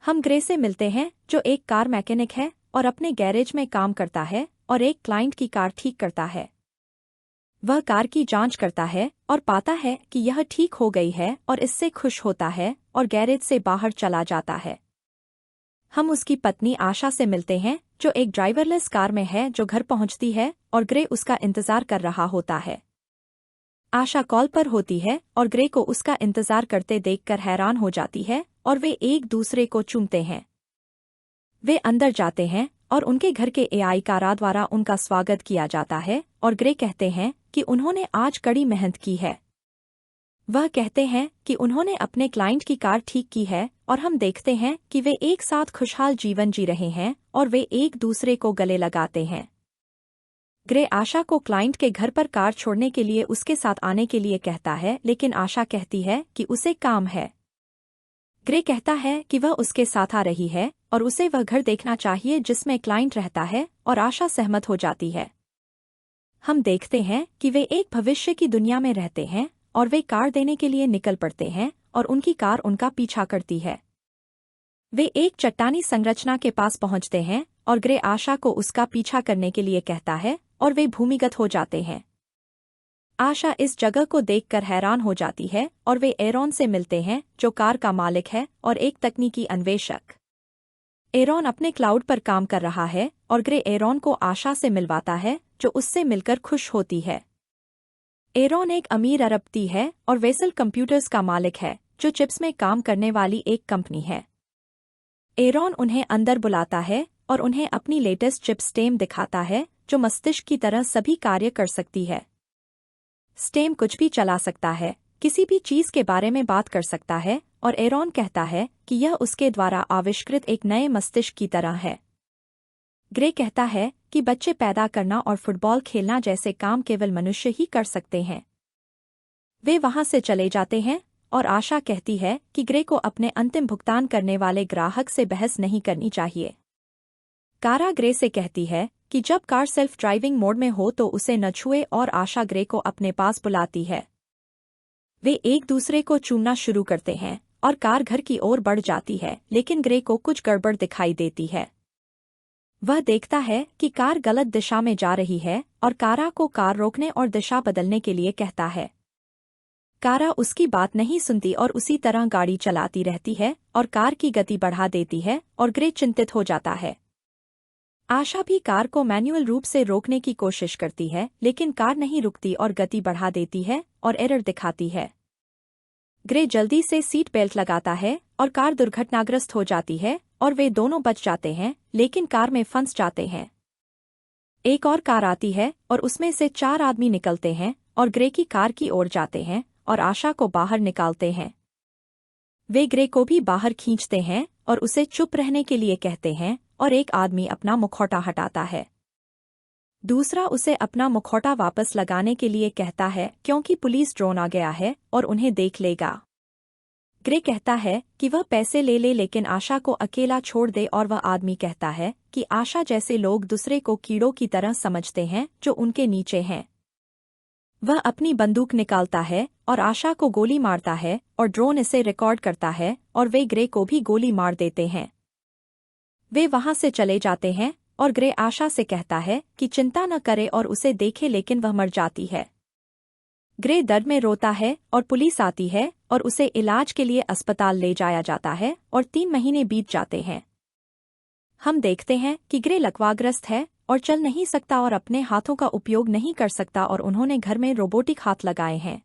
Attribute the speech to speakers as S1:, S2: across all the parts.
S1: हम ग्रे से मिलते हैं जो एक कार मैकेनिक है और अपने गैरेज में काम करता है और एक क्लाइंट की कार ठीक करता है। वह कार की जांच करता है और पाता है कि यह ठीक हो गई है और इससे खुश होता है और गैरेज से बाहर चला जाता है। हम उसकी पत्नी आशा से मिलते हैं जो एक ड्राइवरलेस कार में है जो घर पहुंचती है और ग्रे उसका इंतजार कर रहा होता है। आशा कॉल पर होती है और ग्रे को उसका इंतजार करते देखकर हैरान हो जाती है और वे एक दूसरे को चूमते हैं। वे अंदर जाते हैं और उनके घर के एआई कारा द्वारा उनका स्वागत किया जाता है और ग्रे कहते हैं कि उन्होंने आज कड़ी मेहनत की है। वह कहते हैं कि उन्होंने अपने क्लाइंट की कार ठीक की है और हम देखते हैं कि वे एक साथ खुशहाल जीवन जी रहे हैं और वे एक दूसरे को गले लगाते हैं। ग्रे आशा को क्लाइंट के घर पर कार छोड़ने के लिए उसके साथ आने के लिए कहता है, लेकिन आशा कहती है कि उसे काम है। ग्रे कहता है कि वह उसके साथ आ रही है और उसे वह घर देखना चाहिए जिसमें क्लाइंट रहता है और आशा सहमत हो जाती है। हम देखते हैं कि वे एक भविष्य की दुनिया में रहते हैं और वे कार देने के लिए निकल पड़ते हैं और उनकी कार उनका पीछा करती है। वे एक चट्टानी संरचना के पास पहुंचते हैं और ग्रे आशा को उसका पीछा करने के लिए कहता है और वे भूमिगत हो जाते हैं। आशा इस जगह को देखकर हैरान हो जाती है और वे एरॉन से मिलते हैं जो कार का मालिक है और एक तकनीकी अन्वेषक। एरॉन अपने क्लाउड पर काम कर रहा है और ग्रे एरॉन को आशा से मिलवाता है जो उससे मिलकर खुश होती है। एरॉन एक अमीर अरबती है और वेसल कंप्यूटर्स का मालिक है जो चिप्स में काम करने वाली एक कंपनी है। एरॉन उन्हें अंदर बुलाता है और उन्हें अपनी लेटेस्ट चिप स्टेम दिखाता है जो मस्तिष्क की तरह सभी कार्य कर सकती है। स्टेम कुछ भी चला सकता है, किसी भी चीज के बारे में बात कर सकता है और एरॉन कहता है कि यह उसके द्वारा आविष्कृत एक नए मस्तिष्क की तरह है। ग्रे कहता है कि बच्चे पैदा करना और फुटबॉल खेलना जैसे काम केवल मनुष्य ही कर सकते हैं। वे वहां से चले जाते हैं और आशा कहती है कि ग्रे को अपने अंतिम भुगतान करने वाले ग्राहक से बहस नहीं करनी चाहिए। कारा ग्रे से कहती है कि जब कार सेल्फ ड्राइविंग मोड में हो तो उसे न छुए और आशा ग्रे को अपने पास बुलाती है। वे एक दूसरे को चूमना शुरू करते हैं और कार घर की ओर बढ़ जाती है, लेकिन ग्रे को कुछ गड़बड़ दिखाई देती है। वह देखता है कि कार गलत दिशा में जा रही है और कारा को कार रोकने और दिशा बदलने के लिए कहता है। कारा उसकी बात नहीं सुनती और उसी तरह गाड़ी चलाती रहती है और कार की गति बढ़ा देती है और ग्रे चिंतित हो जाता है। आशा भी कार को मैन्युअल रूप से रोकने की कोशिश करती है, लेकिन कार नहीं रुकती और गति बढ़ा देती है और एरर दिखाती है। ग्रे जल्दी से सीट बेल्ट लगाता है और कार दुर्घटनाग्रस्त हो जाती है और वे दोनों बच जाते हैं, लेकिन कार में फंस जाते हैं। एक और कार आती है और उसमें से 4 आदमी निकलते हैं और ग्रे की कार की ओर जाते हैं और आशा को बाहर निकालते हैं। वे ग्रे को भी बाहर खींचते हैं और उसे चुप रहने के लिए कहते हैं और एक आदमी अपना मुखौटा हटाता है। दूसरा उसे अपना मुखौटा वापस लगाने के लिए कहता है क्योंकि पुलिस ड्रोन आ गया है और उन्हें देख लेगा। ग्रे कहता है कि वह पैसे ले ले लेकिन आशा को अकेला छोड़ दे और वह आदमी कहता है कि आशा जैसे लोग दूसरे को कीड़ों की तरह समझते हैं जो उनके नीचे हैं। वह अपनी बंदूक निकालता है और आशा को गोली मारता है और ड्रोन इसे रिकॉर्ड करता है और वे ग्रे को भी गोली मार देते हैं। वे वहां से चले जाते हैं और ग्रे आशा से कहता है कि चिंता न करे और उसे देखे, लेकिन वह मर जाती है। ग्रे दर्द में रोता है और पुलिस आती है और उसे इलाज के लिए अस्पताल ले जाया जाता है और 3 महीने बीत जाते हैं। हम देखते हैं कि ग्रे लकवाग्रस्त है और चल नहीं सकता और अपने हाथों का उपयोग नहीं कर सकता और उन्होंने घर में रोबोटिक हाथ लगाए हैं।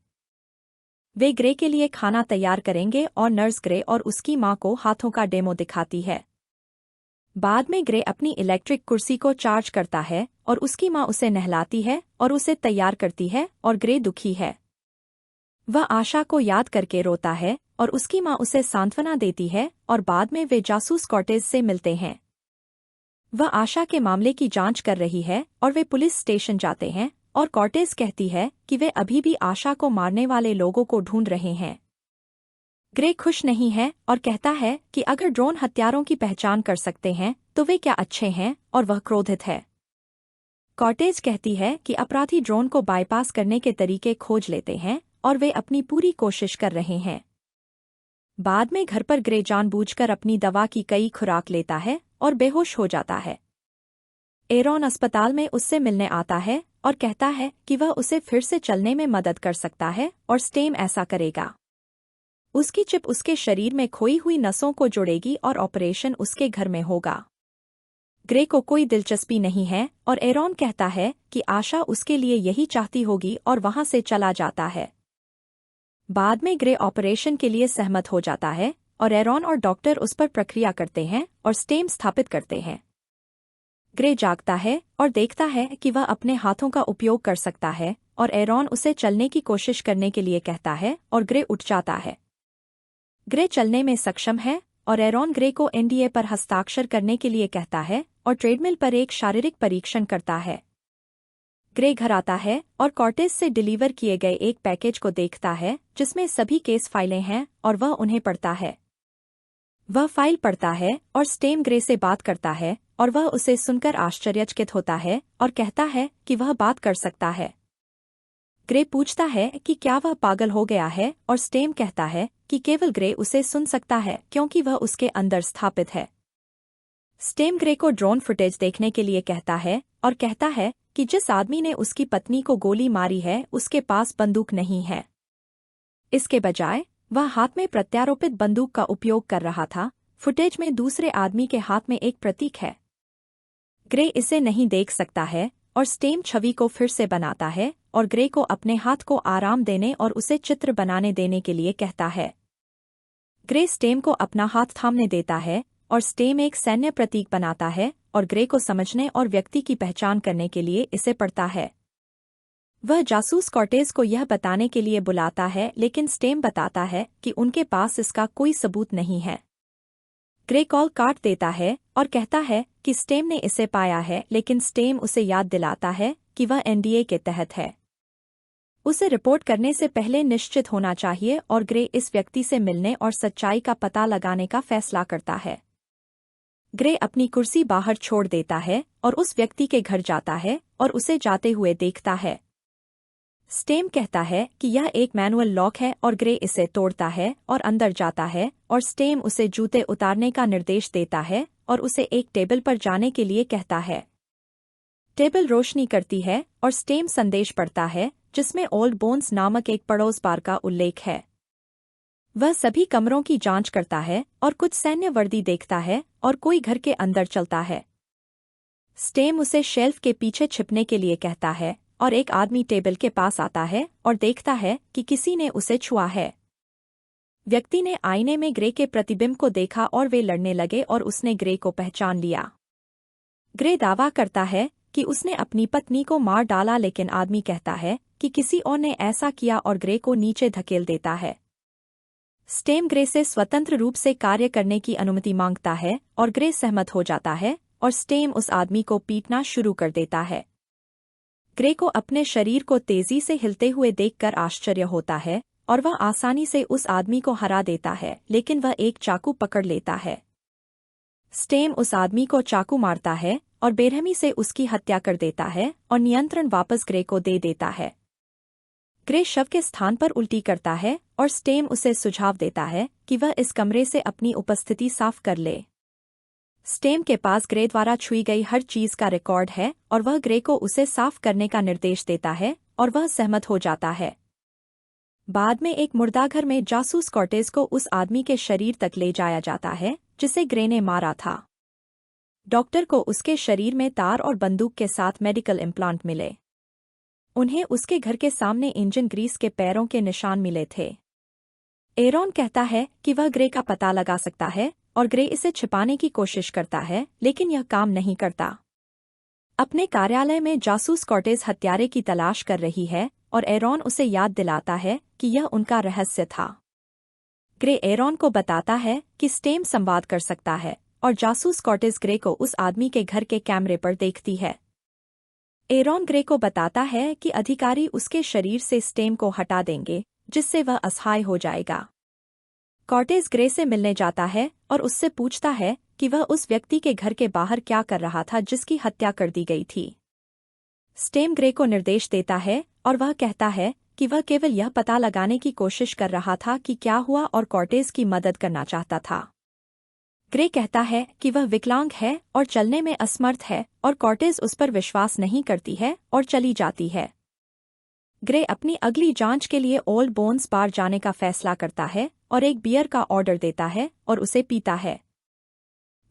S1: वे ग्रे के लिए खाना तैयार करेंगे और नर्स ग्रे और उसकी मां को हाथों का डेमो दिखाती है। बाद में ग्रे अपनी इलेक्ट्रिक कुर्सी को चार्ज करता है और उसकी मां उसे नहलाती है और उसे तैयार करती है और ग्रे दुखी है। वह आशा को याद करके रोता है और उसकी मां उसे सांत्वना देती है और बाद में वे जासूस कॉर्टेज से मिलते हैं। वह आशा के मामले की जांच कर रही है और वे पुलिस स्टेशन जाते हैं और कॉर्टेज कहती है कि वे अभी भी आशा को मारने वाले लोगों को ढूंढ रहे हैं। ग्रे खुश नहीं है और कहता है कि अगर ड्रोन हत्यारों की पहचान कर सकते हैं तो वे क्या अच्छे हैं, और वह क्रोधित है। कॉर्टेज कहती है कि अपराधी ड्रोन को बाईपास करने के तरीके खोज लेते हैं और वे अपनी पूरी कोशिश कर रहे हैं। बाद में घर पर ग्रे जानबूझकर अपनी दवा की कई खुराक लेता है और बेहोश हो जाता है। एरॉन अस्पताल में उससे मिलने आता है और कहता है कि वह उसे फिर से चलने में मदद कर सकता है और स्टेम ऐसा करेगा। उसकी चिप उसके शरीर में खोई हुई नसों को जोड़ेगी और ऑपरेशन उसके घर में होगा। ग्रे को कोई दिलचस्पी नहीं है और एरॉन कहता है कि आशा उसके लिए यही चाहती होगी और वहां से चला जाता है। बाद में ग्रे ऑपरेशन के लिए सहमत हो जाता है और एरॉन और डॉक्टर उस पर प्रक्रिया करते हैं और स्टेम स्थापित करते हैं। ग्रे जागता है और देखता है कि वह अपने हाथों का उपयोग कर सकता है और एरॉन उसे चलने की कोशिश करने के लिए कहता है और ग्रे उठ जाता है। ग्रे चलने में सक्षम है और एरॉन ग्रे को एनडीए पर हस्ताक्षर करने के लिए कहता है और ट्रेडमिल पर एक शारीरिक परीक्षण करता है। ग्रे घर आता है और कॉर्टेस से डिलीवर किए गए एक पैकेज को देखता है जिसमें सभी केस फाइलें हैं और वह उन्हें पढ़ता है। वह फाइल पढ़ता है और स्टेम ग्रे से बात करता है और वह उसे सुनकर आश्चर्यचकित होता है और कहता है कि वह बात कर सकता है। ग्रे पूछता है कि क्या वह पागल हो गया है और स्टेम कहता है कि केवल ग्रे उसे सुन सकता है क्योंकि वह उसके अंदर स्थापित है। स्टेम ग्रे को ड्रोन फुटेज देखने के लिए कहता है और कहता है कि जिस आदमी ने उसकी पत्नी को गोली मारी है उसके पास बंदूक नहीं है। इसके बजाय वह हाथ में प्रत्यारोपित बंदूक का उपयोग कर रहा था। फुटेज में दूसरे आदमी के हाथ में एक प्रतीक है। ग्रे इसे नहीं देख सकता है और स्टेम छवि को फिर से बनाता है और ग्रे को अपने हाथ को आराम देने और उसे चित्र बनाने देने के लिए कहता है। ग्रे स्टेम को अपना हाथ थामने देता है और स्टेम एक सैन्य प्रतीक बनाता है और ग्रे को समझने और व्यक्ति की पहचान करने के लिए इसे पढ़ता है। वह जासूस कॉर्टेस को यह बताने के लिए बुलाता है लेकिन स्टेम बताता है कि उनके पास इसका कोई सबूत नहीं है। ग्रे कॉल काट देता है और कहता है कि स्टेम ने इसे पाया है लेकिन स्टेम उसे याद दिलाता है कि वह एनडीए के तहत है। उसे रिपोर्ट करने से पहले निश्चित होना चाहिए और ग्रे इस व्यक्ति से मिलने और सच्चाई का पता लगाने का फैसला करता है। ग्रे अपनी कुर्सी बाहर छोड़ देता है और उस व्यक्ति के घर जाता है और उसे जाते हुए देखता है। स्टेम कहता है कि यह एक मैनुअल लॉक है और ग्रे इसे तोड़ता है और अंदर जाता है और स्टेम उसे जूते उतारने का निर्देश देता है और उसे एक टेबल पर जाने के लिए कहता है। टेबल रोशनी करती है और स्टेम संदेश पढ़ता है जिसमें ओल्ड बोन्स नामक एक पड़ोस बार का उल्लेख है। वह सभी कमरों की जांच करता है और कुछ सैन्य वर्दी देखता है और कोई घर के अंदर चलता है। स्टेम उसे शेल्फ के पीछे छिपने के लिए कहता है और एक आदमी टेबल के पास आता है और देखता है कि किसी ने उसे छुआ है। व्यक्ति ने आईने में ग्रे के प्रतिबिंब को देखा और वे लड़ने लगे और उसने ग्रे को पहचान लिया। ग्रे दावा करता है कि उसने अपनी पत्नी को मार डाला लेकिन आदमी कहता है कि किसी और ने ऐसा किया और ग्रे को नीचे धकेल देता है। स्टेम ग्रे से स्वतंत्र रूप से कार्य करने की अनुमति मांगता है और ग्रे सहमत हो जाता है और स्टेम उस आदमी को पीटना शुरू कर देता है। ग्रे को अपने शरीर को तेजी से हिलते हुए देखकर आश्चर्य होता है और वह आसानी से उस आदमी को हरा देता है लेकिन वह एक चाकू पकड़ लेता है। स्टेम उस आदमी को चाकू मारता है और बेरहमी से उसकी हत्या कर देता है और नियंत्रण वापस ग्रे को दे देता है। ग्रे शव के स्थान पर उल्टी करता है और स्टेम उसे सुझाव देता है कि वह इस कमरे से अपनी उपस्थिति साफ कर ले। स्टेम के पास ग्रे द्वारा छुई गई हर चीज का रिकॉर्ड है और वह ग्रे को उसे साफ करने का निर्देश देता है और वह सहमत हो जाता है। बाद में एक मुर्दाघर में जासूस कॉर्टेस को उस आदमी के शरीर तक ले जाया जाता है जिसे ग्रे ने मारा था। डॉक्टर को उसके शरीर में तार और बंदूक के साथ मेडिकल इम्प्लांट मिले। उन्हें उसके घर के सामने इंजन ग्रीस के पैरों के निशान मिले थे। एरॉन कहता है कि वह ग्रे का पता लगा सकता है और ग्रे इसे छिपाने की कोशिश करता है लेकिन यह काम नहीं करता। अपने कार्यालय में जासूस कॉर्टेस हत्यारे की तलाश कर रही है और एरॉन उसे याद दिलाता है कि यह उनका रहस्य था। ग्रे एरॉन को बताता है कि स्टेम संवाद कर सकता है और जासूस कॉर्टेस ग्रे को उस आदमी के घर के कैमरे पर देखती है। एरॉन ग्रे को बताता है कि अधिकारी उसके शरीर से स्टेम को हटा देंगे जिससे वह असहाय हो जाएगा। कॉर्टेस ग्रे से मिलने जाता है और उससे पूछता है कि वह उस व्यक्ति के घर के बाहर क्या कर रहा था जिसकी हत्या कर दी गई थी। स्टेम ग्रे को निर्देश देता है और वह कहता है कि वह केवल यह पता लगाने की कोशिश कर रहा था कि क्या हुआ और कॉर्टेज की मदद करना चाहता था। ग्रे कहता है कि वह विकलांग है और चलने में असमर्थ है और कॉर्टेज उस पर विश्वास नहीं करती है और चली जाती है। ग्रे अपनी अगली जांच के लिए ओल्ड बोन्स बार जाने का फैसला करता है और एक बियर का ऑर्डर देता है और उसे पीता है।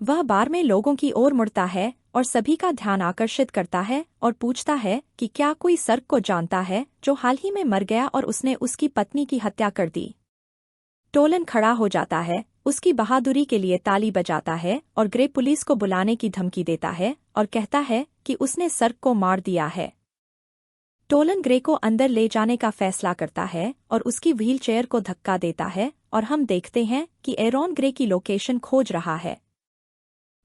S1: वह बार में लोगों की ओर मुड़ता है और सभी का ध्यान आकर्षित करता है और पूछता है कि क्या कोई सर्क को जानता है जो हाल ही में मर गया और उसने उसकी पत्नी की हत्या कर दी। टोलन खड़ा हो जाता है, उसकी बहादुरी के लिए ताली बजाता है और ग्रे पुलिस को बुलाने की धमकी देता है और कहता है कि उसने सर्क को मार दिया है। टोलन ग्रे को अंदर ले जाने का फैसला करता है और उसकी व्हीलचेयर को धक्का देता है और हम देखते हैं कि एरॉन ग्रे की लोकेशन खोज रहा है।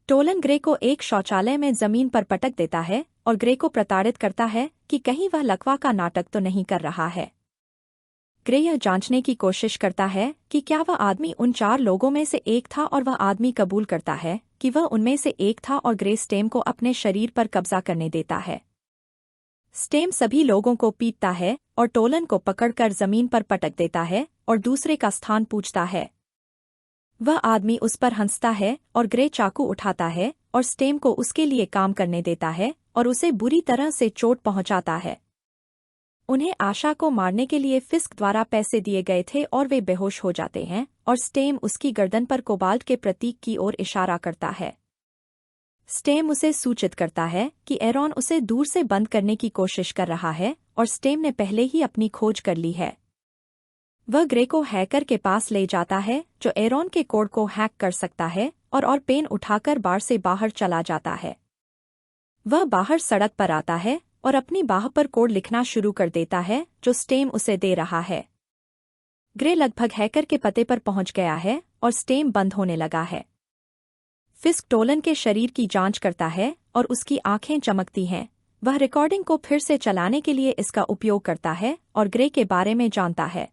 S1: टोलन ग्रे को एक शौचालय में जमीन पर पटक देता है और ग्रे को प्रताड़ित करता है कि कहीं वह लकवा का नाटक तो नहीं कर रहा है। ग्रे यह जांचने की कोशिश करता है कि क्या वह आदमी उन 4 लोगों में से एक था और वह आदमी कबूल करता है कि वह उनमें से एक था और ग्रे स्टेम को अपने शरीर पर कब्जा करने देता है। स्टेम सभी लोगों को पीटता है और टोलन को पकड़कर जमीन पर पटक देता है और दूसरे का स्थान पूछता है। वह आदमी उस पर हंसता है और ग्रे चाकू उठाता है और स्टेम को उसके लिए काम करने देता है और उसे बुरी तरह से चोट पहुंचाता है। उन्हें आशा को मारने के लिए फिस्क द्वारा पैसे दिए गए थे और वे बेहोश हो जाते हैं और स्टेम उसकी गर्दन पर कोबाल्ट के प्रतीक की ओर इशारा करता है। स्टेम उसे सूचित करता है कि एरॉन उसे दूर से बंद करने की कोशिश कर रहा है और स्टेम ने पहले ही अपनी खोज कर ली है। वह ग्रे को हैकर के पास ले जाता है जो एरॉन के कोड को हैक कर सकता है और पेन उठाकर बार से बाहर चला जाता है। वह बाहर सड़क पर आता है और अपनी बाह पर कोड लिखना शुरू कर देता है जो स्टेम उसे दे रहा है। ग्रे लगभग हैकर के पते पर पहुंच गया है और स्टेम बंद होने लगा है। फिस्क टोलन के शरीर की जांच करता है और उसकी आंखें चमकती हैं। वह रिकॉर्डिंग को फिर से चलाने के लिए इसका उपयोग करता है और ग्रे के बारे में जानता है।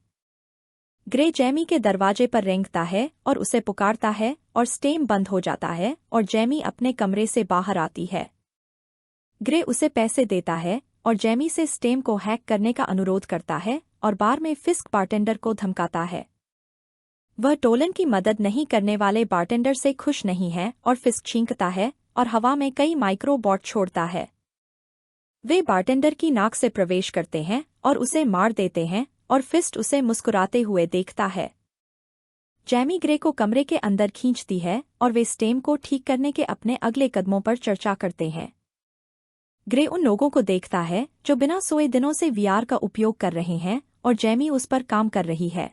S1: ग्रे जैमी के दरवाजे पर रेंगता है और उसे पुकारता है और स्टेम बंद हो जाता है और जैमी अपने कमरे से बाहर आती है। ग्रे उसे पैसे देता है और जैमी से स्टेम को हैक करने का अनुरोध करता है और बार में फिस्क बारटेंडर को धमकाता है। वह टोलन की मदद नहीं करने वाले बारटेंडर से खुश नहीं है और फिस्क छींकता है और हवा में कई माइक्रोबॉट छोड़ता है। वे बारटेंडर की नाक से प्रवेश करते हैं और उसे मार देते हैं और फिस्ट उसे मुस्कुराते हुए देखता है। जैमी ग्रे को कमरे के अंदर खींचती है और वे स्टेम को ठीक करने के अपने अगले कदमों पर चर्चा करते हैं। ग्रे उन लोगों को देखता है जो बिना सोए दिनों से वीआर का उपयोग कर रहे हैं और जैमी उस पर काम कर रही है।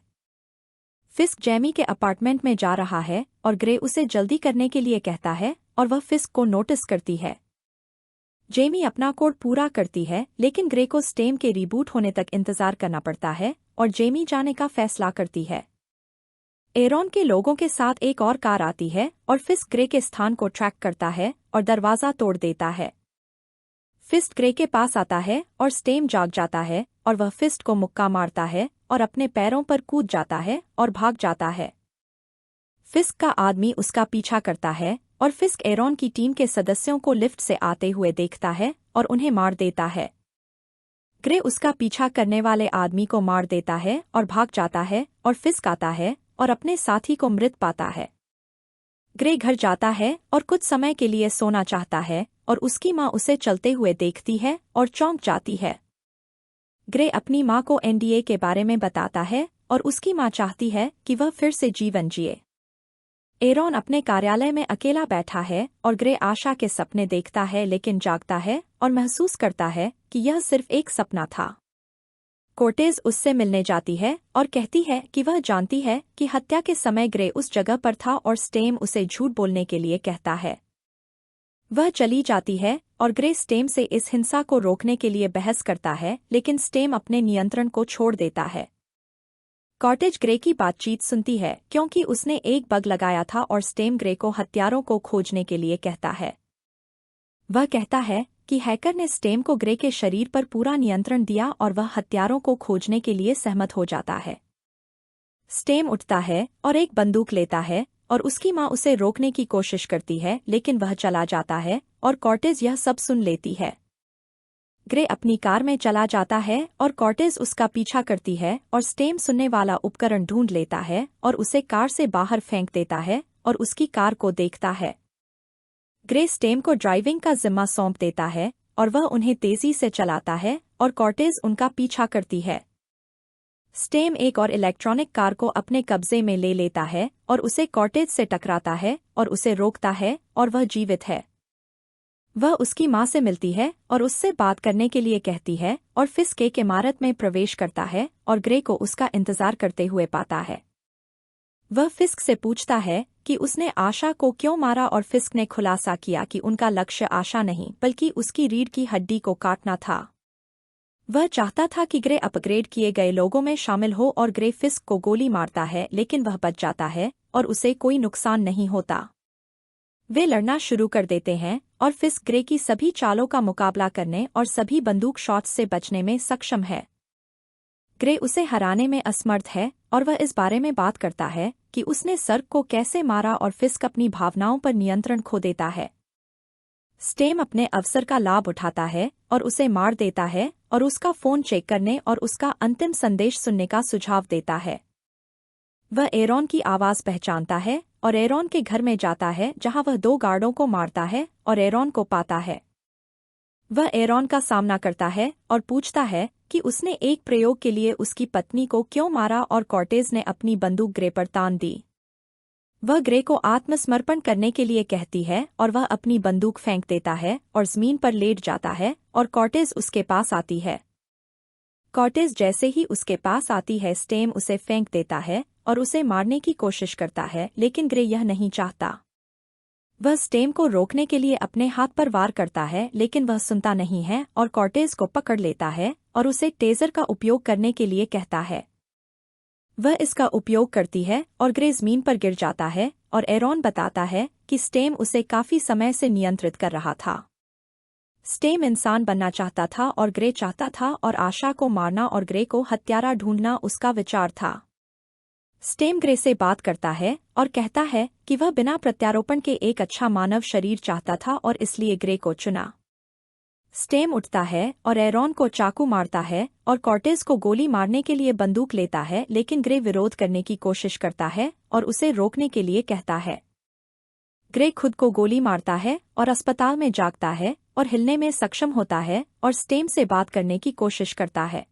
S1: फिस्क जैमी के अपार्टमेंट में जा रहा है और ग्रे उसे जल्दी करने के लिए कहता है और वह फिस्क को नोटिस करती है। जेमी अपना कोड पूरा करती है लेकिन ग्रे को स्टेम के रिबूट होने तक इंतजार करना पड़ता है और जेमी जाने का फैसला करती है। एरॉन के लोगों के साथ एक और कार आती है और फिस्ट ग्रे के स्थान को ट्रैक करता है और दरवाजा तोड़ देता है। फिस्ट ग्रे के पास आता है और स्टेम जाग जाता है और वह फिस्ट को मुक्का मारता है और अपने पैरों पर कूद जाता है और भाग जाता है। फिस्क का आदमी उसका पीछा करता है और फिस्क एरॉन की टीम के सदस्यों को लिफ्ट से आते हुए देखता है और उन्हें मार देता है। ग्रे उसका पीछा करने वाले आदमी को मार देता है और भाग जाता है और फिस्क आता है और अपने साथी को मृत पाता है। ग्रे घर जाता है और कुछ समय के लिए सोना चाहता है और उसकी माँ उसे चलते हुए देखती है और चौंक जाती है। ग्रे अपनी माँ को एनडीए के बारे में बताता है और उसकी माँ चाहती है कि वह फिर से जीवन जिए। एरॉन अपने कार्यालय में अकेला बैठा है और ग्रे आशा के सपने देखता है लेकिन जागता है और महसूस करता है कि यह सिर्फ एक सपना था। कोर्टेज उससे मिलने जाती है और कहती है कि वह जानती है कि हत्या के समय ग्रे उस जगह पर था और स्टेम उसे झूठ बोलने के लिए कहता है। वह चली जाती है और ग्रे स्टेम से इस हिंसा को रोकने के लिए बहस करता है लेकिन स्टेम अपने नियंत्रण को छोड़ देता है। कॉर्टेज ग्रे की बातचीत सुनती है क्योंकि उसने एक बग लगाया था और स्टेम ग्रे को हत्यारों को खोजने के लिए कहता है। वह कहता है कि हैकर ने स्टेम को ग्रे के शरीर पर पूरा नियंत्रण दिया और वह हत्यारों को खोजने के लिए सहमत हो जाता है। स्टेम उठता है और एक बंदूक लेता है और उसकी माँ उसे रोकने की कोशिश करती है लेकिन वह चला जाता है और कॉर्टेज यह सब सुन लेती है। ग्रे अपनी कार में चला जाता है और कॉर्टेज उसका पीछा करती है और स्टेम सुनने वाला उपकरण ढूंढ लेता है और उसे कार से बाहर फेंक देता है और उसकी कार को देखता है। ग्रे स्टेम को ड्राइविंग का जिम्मा सौंप देता है और वह उन्हें तेजी से चलाता है और कॉर्टेज उनका पीछा करती है। स्टेम एक और इलेक्ट्रॉनिक कार को अपने कब्जे में ले लेता है और उसे कॉर्टेज से टकराता है और उसे रोकता है और वह जीवित है। वह उसकी मां से मिलती है और उससे बात करने के लिए कहती है और फिस्क एक इमारत में प्रवेश करता है और ग्रे को उसका इंतजार करते हुए पाता है। वह फिस्क से पूछता है कि उसने आशा को क्यों मारा और फिस्क ने खुलासा किया कि उनका लक्ष्य आशा नहीं बल्कि उसकी रीढ़ की हड्डी को काटना था। वह चाहता था कि ग्रे अपग्रेड किए गए लोगों में शामिल हो और ग्रे फिस्क को गोली मारता है लेकिन वह बच जाता है और उसे कोई नुकसान नहीं होता। वे लड़ना शुरू कर देते हैं और फिस्क ग्रे की सभी चालों का मुकाबला करने और सभी बंदूक शॉट्स से बचने में सक्षम है। ग्रे उसे हराने में असमर्थ है और वह इस बारे में बात करता है कि उसने सर्क को कैसे मारा और फिस्क अपनी भावनाओं पर नियंत्रण खो देता है। स्टेम अपने अवसर का लाभ उठाता है और उसे मार देता है और उसका फोन चेक करने और उसका अंतिम संदेश सुनने का सुझाव देता है। वह एरॉन की आवाज पहचानता है और एरॉन के घर में जाता है जहां वह 2 गार्डों को मारता है और एरॉन को पाता है। वह एरॉन का सामना करता है और पूछता है कि उसने एक प्रयोग के लिए उसकी पत्नी को क्यों मारा और कॉर्टेज ने अपनी बंदूक ग्रे पर तान दी। वह ग्रे को आत्मसमर्पण करने के लिए कहती है और वह अपनी बंदूक फेंक देता है और जमीन पर लेट जाता है और कॉर्टेज उसके पास आती है। कॉर्टेज जैसे ही उसके पास आती है स्टेम उसे फेंक देता है और उसे मारने की कोशिश करता है लेकिन ग्रे यह नहीं चाहता। वह स्टेम को रोकने के लिए अपने हाथ पर वार करता है लेकिन वह सुनता नहीं है और कॉर्टेज को पकड़ लेता है और उसे टेजर का उपयोग करने के लिए कहता है। वह इसका उपयोग करती है और ग्रे जमीन पर गिर जाता है और एरॉन बताता है कि स्टेम उसे काफी समय से नियंत्रित कर रहा था। स्टेम इंसान बनना चाहता था और ग्रे चाहता था और आशा को मारना और ग्रे को हत्यारा ढूंढना उसका विचार था। स्टेम ग्रे से बात करता है और कहता है कि वह बिना प्रत्यारोपण के एक अच्छा मानव शरीर चाहता था और इसलिए ग्रे को चुना। स्टेम उठता है और एरॉन को चाकू मारता है और कॉर्टेज को गोली मारने के लिए बंदूक लेता है लेकिन ग्रे विरोध करने की कोशिश करता है और उसे रोकने के लिए कहता है। ग्रे खुद को गोली मारता है और अस्पताल में जागता है और हिलने में सक्षम होता है और स्टेम से बात करने की कोशिश करता है।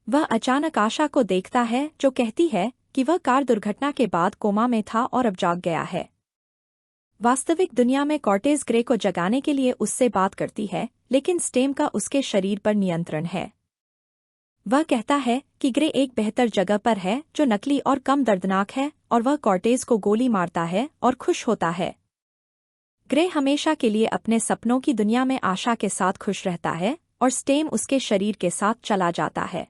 S1: वह अचानक आशा को देखता है जो कहती है कि वह कार दुर्घटना के बाद कोमा में था और अब जाग गया है। वास्तविक दुनिया में कॉर्टेज ग्रे को जगाने के लिए उससे बात करती है लेकिन स्टेम का उसके शरीर पर नियंत्रण है। वह कहता है कि ग्रे एक बेहतर जगह पर है जो नकली और कम दर्दनाक है और वह कॉर्टेज को गोली मारता है और खुश होता है। ग्रे हमेशा के लिए अपने सपनों की दुनिया में आशा के साथ खुश रहता है और स्टेम उसके शरीर के साथ चला जाता है।